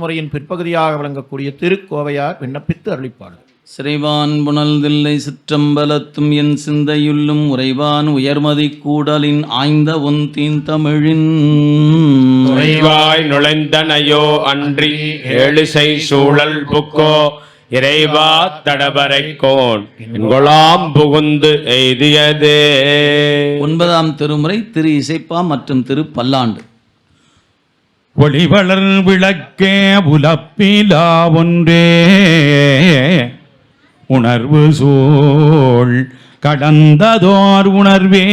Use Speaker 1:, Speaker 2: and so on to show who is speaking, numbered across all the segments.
Speaker 1: முறையின் பிற்பகுதியாக விளங்கக்கூடிய திருக்கோவையார் விண்ணப்பித்து அருளிப்பாடு.
Speaker 2: சிறைவான் புனல் தில்லை சிற்றம்பலத்தும் என் சிந்தையுள்ளும் உறைவான் உயர்மதி கூடலின் ஆய்ந்த ஒன்தீன் தமிழின்
Speaker 3: உறைவாய் நுழைந்தனையோ அன்றி ஏழுசை சூழல் புக்கோ இறைவா தடபரைக்கோன் என்கொலாம் புகுந்து எய்தியதே.
Speaker 2: 9ஆம் திருமுறை திரு இசைப்பா மற்றும் திரு பல்லாண்டு.
Speaker 4: ஒளிவளர் விளக்கே உலப்பிலா ஒன்றே உணர்வு சூழ் கடந்ததோர் உணர்வே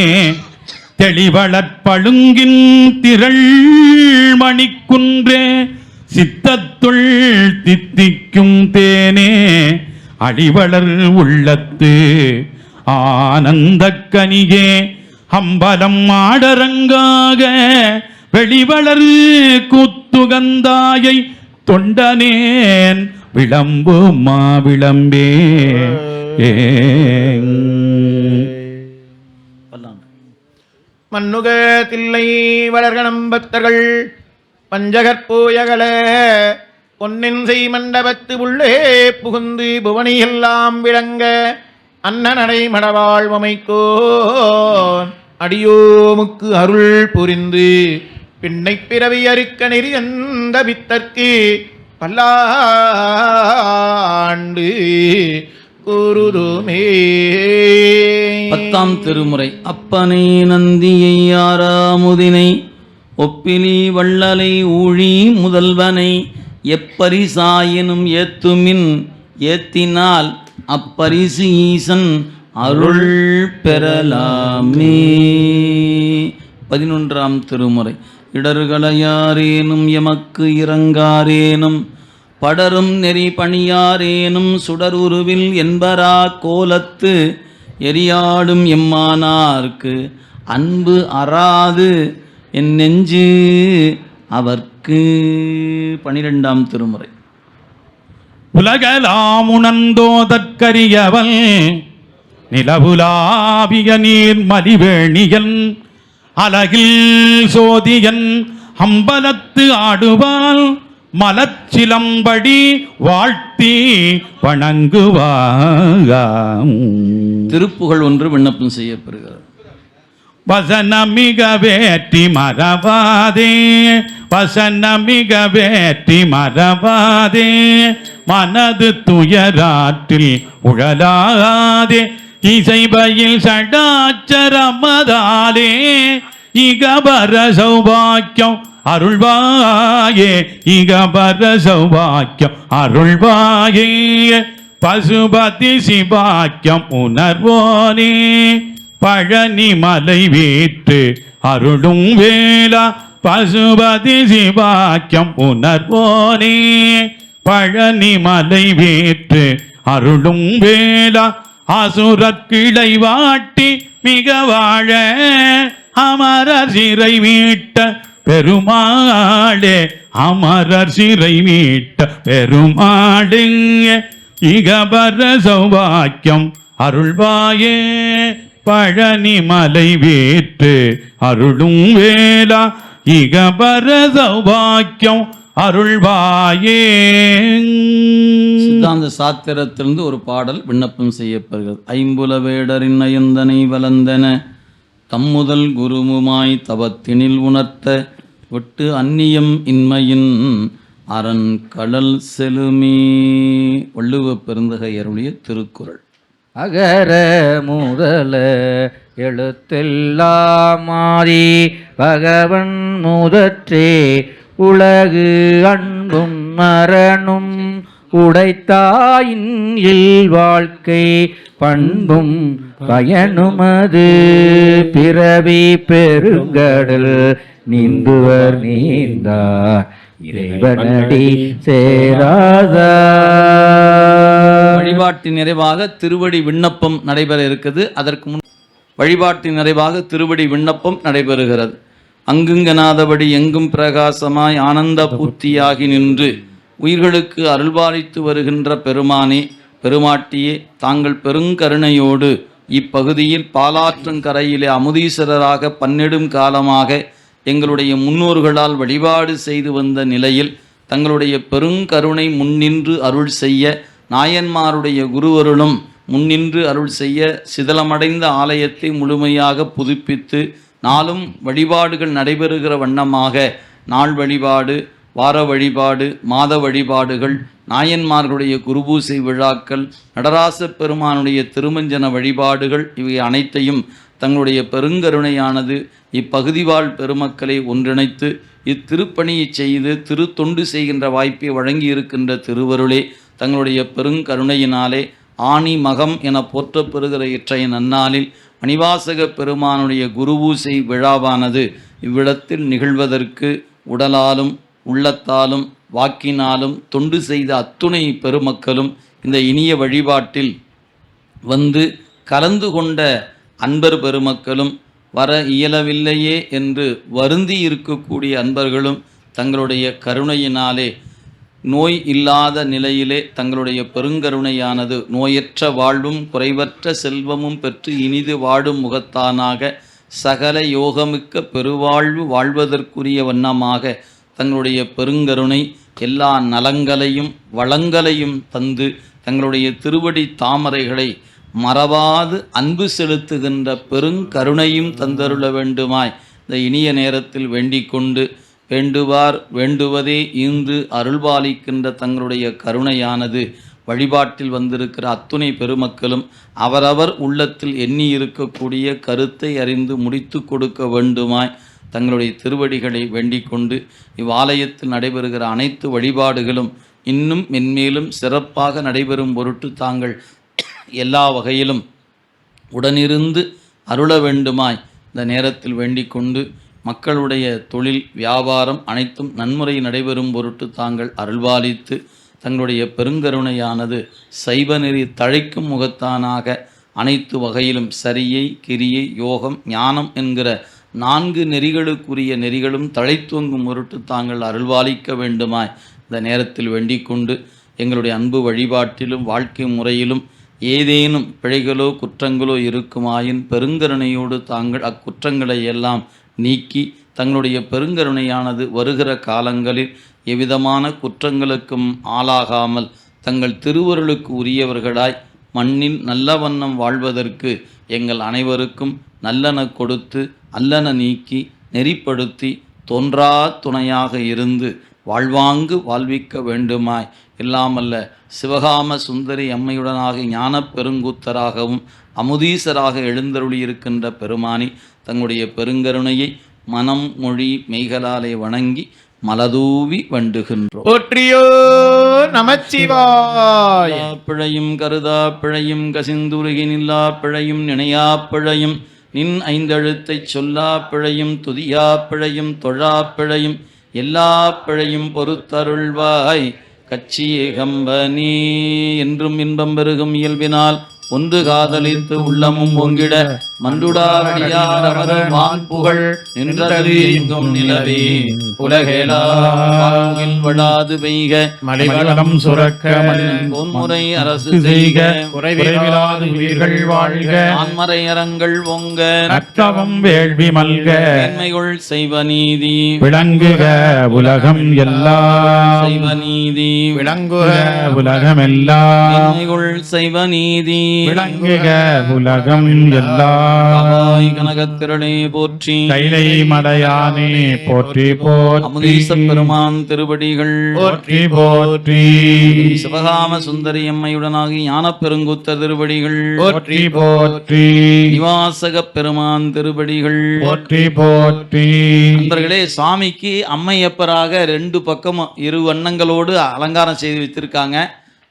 Speaker 4: தெளிவளற்பழுங்கின் திரள் மணிக்குன்றே சித்தத்துள் தித்திக்கும் தேனே அடிவளர் உள்ளத்து ஆனந்தக் கனியே அம்பலம் ஆடரங்காக வெளிவளர் கூத்துகந்தாயை தொண்டனேன் விளம்பு மாவிளம்பே.
Speaker 1: மன்னுக தில்லை வளர்கணம் பக்தர்கள் பஞ்சகற்பூயகல பொன்னின் செய் மண்டபத்து உள்ளே புகுந்து புவனி எல்லாம் விளங்க அன்னநடை மடவாழ்வமைக்கோன் அடியோமுக்கு அருள் புரிந்து பின்னை பிறவி அறுக்க நெறி அந்த வித்தற்கு பல்லாண்டு கூறுதுமே.
Speaker 2: 10ஆம் திருமுறை அப்பனை நந்தியை ஆறாமுதினை ஒப்பிலி வள்ளலை ஊழி முதல்வனை எப்பரிசாயினும் ஏத்துமின் ஏத்தினால் அப்பரிசு ஈசன் அருள் பெறலாமே. 11ஆம் திருமுறை இடர்களையாரேனும் எமக்கு இறங்காரேனும் படரும் நெறி பணியாரேனும் சுடருருவில் என்பரா கோலத்து எரியாடும் எம்மானார்க்கு அன்பு அறாது என் நெஞ்சு அவர்க்கு. 12ஆம் திருமுறை
Speaker 4: உலகலாம் உணர்ந்தோதற்கரியவன் நிலவுலாவிய நீர் மலிவேணியன் அலகில் சோதியன் அம்பலத்து ஆடுவாள் மலச்சிலம்படி வாழ்த்தி வணங்குவாம்.
Speaker 2: திருப்புகழ் ஒன்று விண்ணப்பம் செய்யப்படுகிறது.
Speaker 4: வசனமிக வேற்றி மறவாதே வசனமிக வேற்றி மறவாதே மனது துயராற்றில் உழலாதே இசைபயில் சடாச்சரமதாலே இகபர சௌபாக்கியம் அருள்வாயே இகபர சௌபாக்கியம் அருள்வாயே பசுபதி சிவாக்கியம் உணர்வோனே பழனி மலை வீட்டு அருளும் வேளா பசுபதி சிவாக்கியம் உணர்வோனே பழனி மலை வீட்டு அருளும் வேளா அசுரக்கிளை வாட்டி மிக வாழ அமரர் சிறை மீட்ட பெருமாளே அமரர் சிறை மீட்ட பெருமாளே இகபர சௌபாக்கியம் அருள்வாயே பழனி மலை வீட்டு அருளும் வேளா இகபர சௌபாக்கியம் அருள்வாயே.
Speaker 2: சித்தாந்த சாத்திரத்திலிருந்து ஒரு பாடல் விண்ணப்பம் செய்யப்படுகிறது. ஐம்புல வேடரின் அயந்தனை வளர்ந்தன தம்முதல் குருமுமாய் தவத்தினில் உணர்த்த விட்டு அந்நியம் இன்மையின் அரண் கடல் செலுமே. வள்ளுவ பெருந்தகை அருளிய திருக்குறள்.
Speaker 5: அகர முதல எழுத்தெல்லாமாதி பகவன் முதற்றே உலகு அன்பும் மரணும் உடைத்தாயின் இல் வாழ்க்கை பண்பும் பயனுமது பிறவி பெருங்கடல் நீந்துவர் நீந்தார் இறைவனடி சேராதார்.
Speaker 2: வழிபாட்டின் நிறைவாக திருவடி விண்ணப்பம் நடைபெற இருக்குது. அதற்கு முன் வழிபாட்டின் நிறைவாக திருவடி விண்ணப்பம் நடைபெறுகிறது. அங்குங்கனாதபடி எங்கும் பிரகாசமாய் ஆனந்த பூர்த்தியாகி நின்று உயிர்களுக்கு அருள்பாலித்து வருகின்ற பெருமானே பெருமாட்டியே தாங்கள் பெருங்கருணையோடு இப்பகுதியில் பாலாற்றங்கரையிலே அமுதீஸ்வரராக பன்னெடும் காலமாக எங்களுடைய முன்னோர்களால் வழிபாடு செய்து வந்த நிலையில் தங்களுடைய பெருங்கருணை முன்னின்று அருள் செய்ய, நாயன்மாருடைய குருவருளும் முன்னின்று அருள் செய்ய சிதலமடைந்த ஆலயத்தை முழுமையாக புதுப்பித்து நாளும் வழிபாடுகள் நடைபெறுகிற வண்ணமாக நாள் வழிபாடு, வார வழிபாடு, மாத வழிபாடுகள், நாயன்மார்களுடைய குருபூசை விழாக்கள், நடராச பெருமானுடைய திருமஞ்சன வழிபாடுகள் இவை அனைத்தையும் தங்களுடைய பெருங்கருணையானது இப்பகுதி வாழ் பெருமக்களை ஒன்றிணைத்து இத்திருப்பணியை செய்து திருத்தொண்டு செய்கின்ற வாய்ப்பை வழங்கி இருக்கின்ற திருவருளே தங்களுடைய பெருங்கருணையினாலே ஆணி மகம் என போற்றப்பெறுகிற இற்றைய நன்னாளில் மணிவாசக பெருமானுடைய குருபூசை விழாவானது இவ்விடத்தில் நிகழ்வதற்கு உடலாலும் உள்ளத்தாலும் வாக்கினாலும் தொண்டு செய்த அத்துணை பெருமக்களும் இந்த இனிய வழிபாட்டில் வந்து கலந்து கொண்ட அன்பர் பெருமக்களும், வர இயலவில்லையே என்று வருந்தி இருக்கக்கூடிய அன்பர்களும் தங்களுடைய கருணையினாலே நோய் இல்லாத நிலையிலே தங்களுடைய பெருங்கருணையானது நோயற்ற வாழ்வும் குறைவற்ற செல்வமும் பெற்று இனிது வாழும் முகத்தானாக சகல யோகமிக்க பெருவாழ்வு வாழ்வதற்குரிய வண்ணமாக தங்களுடைய பெருங்கருணை எல்லா நலங்களையும் வளங்களையும் தந்து தங்களுடைய திருவடி தாமரைகளை மறவாது அன்பு செலுத்துகின்ற பெருங்கருணையும் தந்தருள வேண்டுமாய் இந்த இனிய நேரத்தில் வேண்டிக் கொண்டு, வேண்டுவார் வேண்டுவதே ஈந்து அருள்பாலிக்கின்ற தங்களுடைய கருணையானது வழிபாட்டில் வந்திருக்கிற அத்துணை பெருமக்களும் அவரவர் உள்ளத்தில் எண்ணி இருக்கக்கூடிய கருத்தை அறிந்து முடித்து கொடுக்க வேண்டுமாய் தங்களுடைய திருவடிகளை வேண்டிக் கொண்டு, இவ்வாலயத்தில் நடைபெறுகிற அனைத்து வழிபாடுகளும் இன்னும் மென்மேலும் சிறப்பாக நடைபெறும் பொருட்டு தாங்கள் எல்லா வகையிலும் உடனிருந்து அருள வேண்டுமாய் இந்த நேரத்தில் வேண்டிக் கொண்டு, மக்களுடைய தொழில் வியாபாரம் அனைத்தும் நன்முறை நடைபெறும் பொருட்டு தாங்கள் அருள்பாலித்து தங்களுடைய பெருங்கருணையானது சைவ நெறி தழைக்கும் முகத்தானாக அனைத்து வகையிலும் சரியை, கிரியை, யோகம், ஞானம் என்கிற 4 நெறிகளுக்குரிய நெறிகளும் தழைத்துவங்கும் பொருட்டு தாங்கள் அருள்பாலிக்க வேண்டுமாய் இந்த நேரத்தில் வேண்டிக் கொண்டு, எங்களுடைய அன்பு வழிபாட்டிலும் வாழ்க்கை முறையிலும் ஏதேனும் பிழைகளோ குற்றங்களோ இருக்குமாயின் பெருங்கருணையோடு தாங்கள் அக்குற்றங்களை எல்லாம் நீக்கி தங்களுடைய பெருங்கருணையானது வருகிற காலங்களில் எவ்விதமான குற்றங்களுக்கும் ஆளாகாமல் தங்கள் திருவருளுக்கு உரியவர்களாய் மண்ணில் நல்ல வண்ணம் வாழ்வதற்கு எங்கள் அனைவருக்கும் நல்லன கொடுத்து அல்லன நீக்கி நெறிப்படுத்தி தோன்றா துணையாக இருந்து வாழ்வாங்கு வாழ்விக்க வேண்டுமாய் இல்லாமல்ல சிவகாம சுந்தரி அம்மையுடனாக ஞான பெருங்கூத்தராகவும் அமுதீசராக எழுந்தருளியிருக்கின்ற பெருமானி தங்களுடைய பெருங்கருணையை மனம் மொழி மெய்களாலே வணங்கி மலதூவி வண்டுகின்றோம்.
Speaker 1: போற்றியோ நமச்சிவாய.
Speaker 2: பிழையும் கருதா பிழையும் கசிந்துருகினில்லா பிழையும் நினையா பிழையும் நின் 5 எழுத்தைச் சொல்லா பிழையும் துதியா பிழையும் தொழா பிழையும் எல்லா பிழையும் பொறுத்தருள்வாய் கச்சி ஏகம்பனி. என்றும் இன்பம் பெருகும் இயல்பினால் ஒன்று காதலித்து உள்ளமும் ஓங்கிட மன்றுடாரடியார் அவர் வான் புகழ் நின்றது எங்கும் நிலவே உலகேலாவில் வடாது பெய்க
Speaker 4: மலைவளம் சுரக்க
Speaker 2: பொன்முறை அரசு செய்க
Speaker 4: குறைவிலாது உயிர்கள் வாழ்க
Speaker 2: ஆன்மறை அறங்கள் ஓங்க
Speaker 4: நற்றவம் வேள்வி மல்க
Speaker 2: மேன்மைகள் செய்வ நீதி
Speaker 4: விளங்குக உலகம் எல்லாம்
Speaker 2: செய்வ நீதி
Speaker 1: விளங்குக
Speaker 4: உலகம் எல்லாம்
Speaker 2: மேன்மைகள் செய்வ நீதி
Speaker 4: விளங்குக உலகம் எல்லாம்.
Speaker 2: காவாய் கனகத்திரளே போற்றி
Speaker 4: கைலை மலையானே போற்றி போற்றி
Speaker 2: அமுதீச பெருமான் திருவடிகள்
Speaker 4: போற்றி போற்றி
Speaker 2: சிவகாம சுந்தரி அம்மையுடனாகி ஞான பெருங்குத்தர் திருவடிகள்
Speaker 4: போற்றி போற்றி
Speaker 2: நிவாசக பெருமான் திருவடிகள்
Speaker 4: போற்றி போற்றி.
Speaker 2: நண்பர்களே, சுவாமிக்கு அம்மையப்பராக 2 பக்கமும் 2 வண்ணங்களோடு அலங்காரம் செய்து வைத்திருக்காங்க.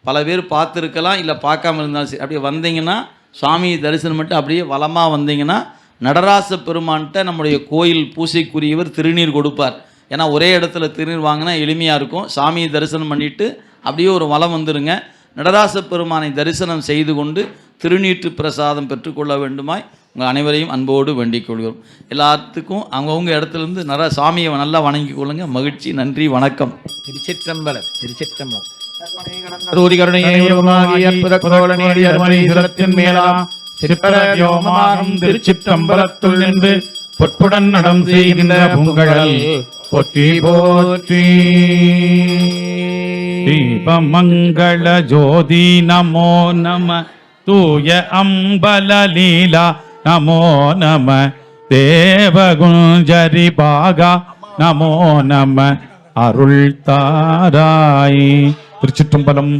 Speaker 2: பல பேர் பார்த்துருக்கலாம், இல்லை பார்க்காம இருந்தாலும் சரி. அப்படியே வந்தீங்கன்னா சுவாமி தரிசனம் மட்டும் அப்படியே வலமாக வந்தீங்கன்னா நடராச பெருமான்கிட்ட நம்முடைய கோயில் பூசைக்குரியவர் திருநீர் கொடுப்பார். ஏன்னா ஒரே இடத்துல திருநீர் வாங்கினா எளிமையாக இருக்கும். சாமியை தரிசனம் பண்ணிவிட்டு அப்படியே ஒரு வலம் வந்துடுங்க. நடராச பெருமானை தரிசனம் செய்து கொண்டு திருநீற்று பிரசாதம் பெற்றுக்கொள்ள வேண்டுமாய் உங்கள் அனைவரையும் அன்போடு வேண்டிக் கொள்கிறோம். எல்லாத்துக்கும் அவங்கவுங்க இடத்துலேருந்து சாமியை நல்லா வணங்கி கொள்ளுங்க. மகிழ்ச்சி, நன்றி, வணக்கம்.
Speaker 1: திருச்சிற்றம்பலம். திருச்சிற்றம்பலம்.
Speaker 4: திருச்சிற்றம்பலத்துள் நின்று பொற்புடன் நடம் செய்கின்ற பூங்கழல் போற்றி போற்றி. தீபமங்கள ஜோதி நமோ நம தூய அம்பல லீலா நமோ நம தேவகுஞ்சரி பாகா நமோ நம அருள் தாராய். திருச்சிற்றம்பலம்.